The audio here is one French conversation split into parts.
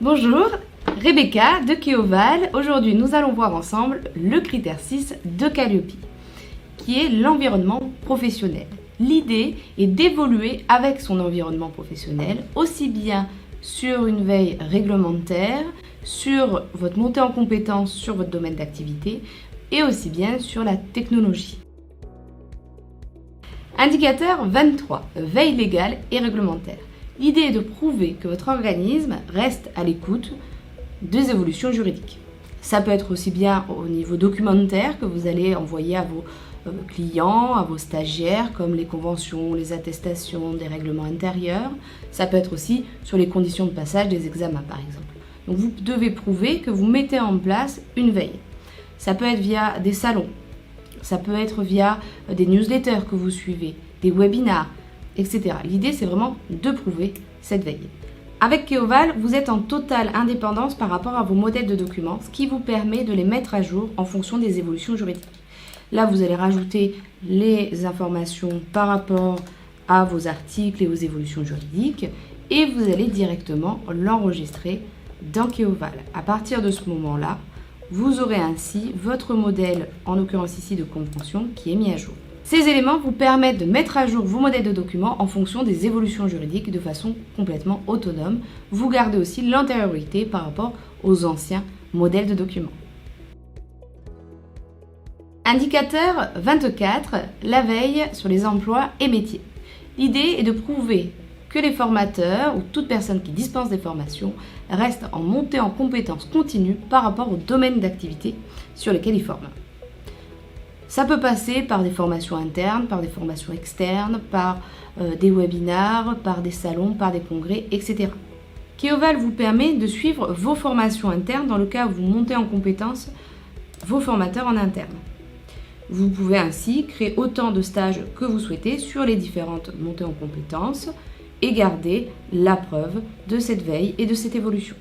Bonjour, Rebecca de Keoval. Aujourd'hui, nous allons voir ensemble le critère 6 de Calliope, qui est l'environnement professionnel. L'idée est d'évoluer avec son environnement professionnel, aussi bien sur une veille réglementaire, sur votre montée en compétence sur votre domaine d'activité, et aussi bien sur la technologie. Indicateur 23, veille légale et réglementaire. L'idée est de prouver que votre organisme reste à l'écoute des évolutions juridiques. Ça peut être aussi bien au niveau documentaire que vous allez envoyer à vos clients, à vos stagiaires, comme les conventions, les attestations, des règlements intérieurs. Ça peut être aussi sur les conditions de passage des examens, par exemple. Donc vous devez prouver que vous mettez en place une veille. Ça peut être via des salons, ça peut être via des newsletters que vous suivez, des webinars, etc. L'idée, c'est vraiment de prouver cette veille. Avec Keoval, vous êtes en totale indépendance par rapport à vos modèles de documents, ce qui vous permet de les mettre à jour en fonction des évolutions juridiques. Là, vous allez rajouter les informations par rapport à vos articles et aux évolutions juridiques et vous allez directement l'enregistrer dans Keoval. À partir de ce moment-là, vous aurez ainsi votre modèle, en l'occurrence ici de convention, qui est mis à jour. Ces éléments vous permettent de mettre à jour vos modèles de documents en fonction des évolutions juridiques de façon complètement autonome. Vous gardez aussi l'antériorité par rapport aux anciens modèles de documents. Indicateur 24, la veille sur les emplois et métiers. L'idée est de prouver que les formateurs ou toute personne qui dispense des formations restent en montée en compétences continue par rapport au domaine d'activité sur lequel ils forment. Ça peut passer par des formations internes, par des formations externes, par des webinars, par des salons, par des congrès, etc. Keoval vous permet de suivre vos formations internes dans le cas où vous montez en compétences vos formateurs en interne. Vous pouvez ainsi créer autant de stages que vous souhaitez sur les différentes montées en compétences et garder la preuve de cette veille et de cette évolution.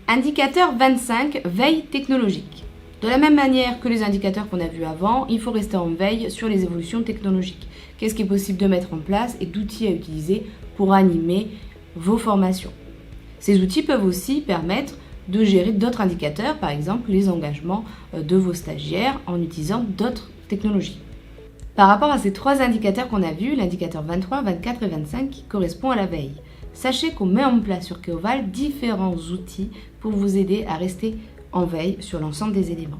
Indicateur 25, veille technologique. De la même manière que les indicateurs qu'on a vus avant, il faut rester en veille sur les évolutions technologiques. Qu'est-ce qui est possible de mettre en place et d'outils à utiliser pour animer vos formations. Ces outils peuvent aussi permettre de gérer d'autres indicateurs, par exemple les engagements de vos stagiaires en utilisant d'autres technologies. Par rapport à ces trois indicateurs qu'on a vus, l'indicateur 23, 24 et 25 qui correspond à la veille, sachez qu'on met en place sur Keoval différents outils pour vous aider à rester en veille sur l'ensemble des éléments.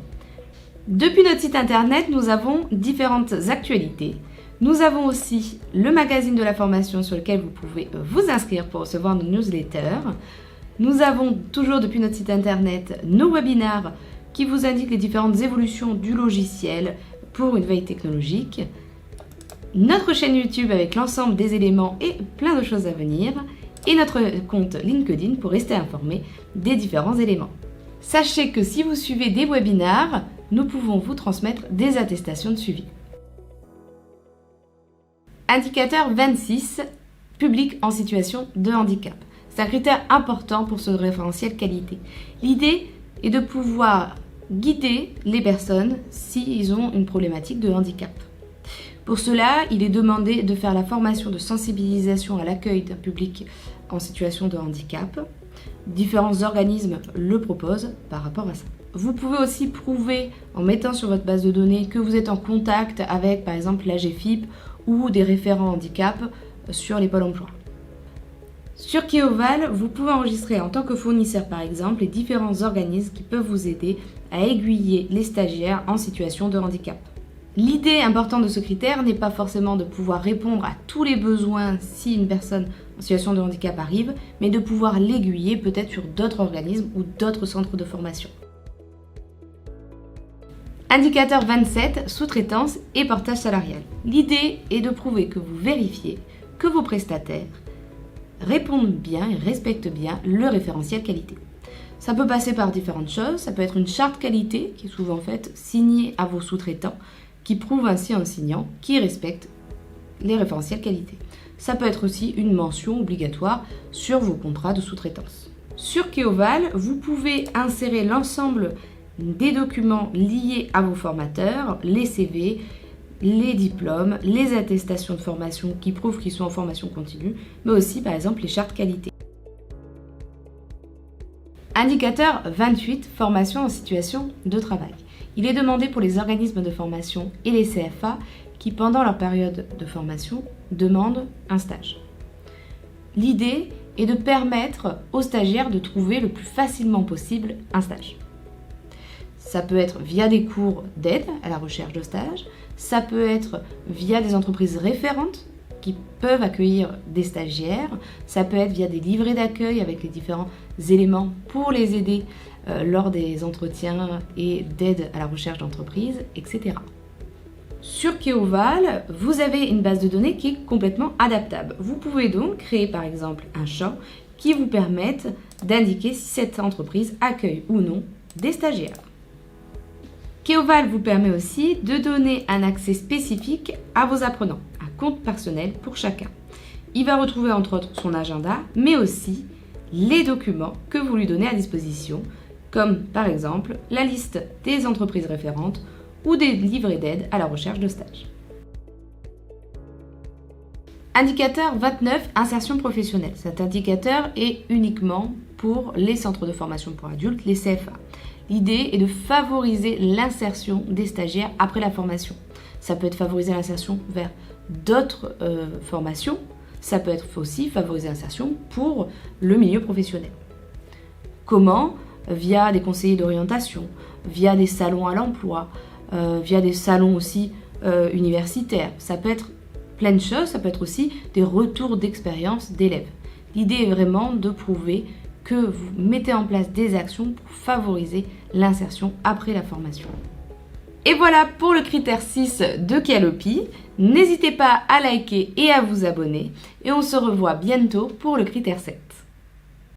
Depuis notre site internet, nous avons différentes actualités. Nous avons aussi le magazine de la formation sur lequel vous pouvez vous inscrire pour recevoir nos newsletters. Nous avons toujours depuis notre site internet nos webinars qui vous indiquent les différentes évolutions du logiciel pour une veille technologique. Notre chaîne YouTube avec l'ensemble des éléments et plein de choses à venir. Et notre compte LinkedIn pour rester informé des différents éléments. Sachez que si vous suivez des webinars, nous pouvons vous transmettre des attestations de suivi. Indicateur 26, public en situation de handicap. C'est un critère important pour ce référentiel qualité. L'idée est de pouvoir guider les personnes s'ils ont une problématique de handicap. Pour cela, il est demandé de faire la formation de sensibilisation à l'accueil d'un public en situation de handicap. Différents organismes le proposent par rapport à ça. Vous pouvez aussi prouver en mettant sur votre base de données que vous êtes en contact avec par exemple l'AGFIP ou des référents handicap sur les pôles emploi. Sur Keoval, vous pouvez enregistrer en tant que fournisseur par exemple les différents organismes qui peuvent vous aider à aiguiller les stagiaires en situation de handicap. L'idée importante de ce critère n'est pas forcément de pouvoir répondre à tous les besoins si une personne en situation de handicap arrive, mais de pouvoir l'aiguiller peut-être sur d'autres organismes ou d'autres centres de formation. Indicateur 27, sous-traitance et portage salarial. L'idée est de prouver que vous vérifiez que vos prestataires répondent bien et respectent bien le référentiel qualité. Ça peut passer par différentes choses, ça peut être une charte qualité qui est souvent faite, signée à vos sous-traitants, qui prouve ainsi en signant qu'ils respectent les référentiels qualité. Ça peut être aussi une mention obligatoire sur vos contrats de sous-traitance. Sur Keoval, vous pouvez insérer l'ensemble des documents liés à vos formateurs, les CV, les diplômes, les attestations de formation qui prouvent qu'ils sont en formation continue, mais aussi par exemple les chartes qualité. Indicateur 28, formation en situation de travail. Il est demandé pour les organismes de formation et les CFA qui, pendant leur période de formation, demandent un stage. L'idée est de permettre aux stagiaires de trouver le plus facilement possible un stage. Ça peut être via des cours d'aide à la recherche de stage, ça peut être via des entreprises référentes qui peuvent accueillir des stagiaires, ça peut être via des livrets d'accueil avec les différents éléments pour les aider lors des entretiens et d'aide à la recherche d'entreprise, etc. Sur Keoval, vous avez une base de données qui est complètement adaptable. Vous pouvez donc créer par exemple un champ qui vous permette d'indiquer si cette entreprise accueille ou non des stagiaires. Keoval vous permet aussi de donner un accès spécifique à vos apprenants, un compte personnel pour chacun. Il va retrouver entre autres son agenda, mais aussi les documents que vous lui donnez à disposition, comme par exemple la liste des entreprises référentes ou des livrets d'aide à la recherche de stage. Indicateur 29, insertion professionnelle. Cet indicateur est uniquement pour les centres de formation pour adultes, les CFA. L'idée est de favoriser l'insertion des stagiaires après la formation. Ça peut être favoriser l'insertion vers d'autres formations, ça peut être aussi favoriser l'insertion pour le milieu professionnel. Comment ? Via des conseillers d'orientation, via des salons à l'emploi, via des salons aussi universitaires. Ça peut être plein de choses, ça peut être aussi des retours d'expérience d'élèves. L'idée est vraiment de prouver que vous mettez en place des actions pour favoriser l'insertion après la formation. Et voilà pour le critère 6 de Kealopi. N'hésitez pas à liker et à vous abonner. Et on se revoit bientôt pour le critère 7.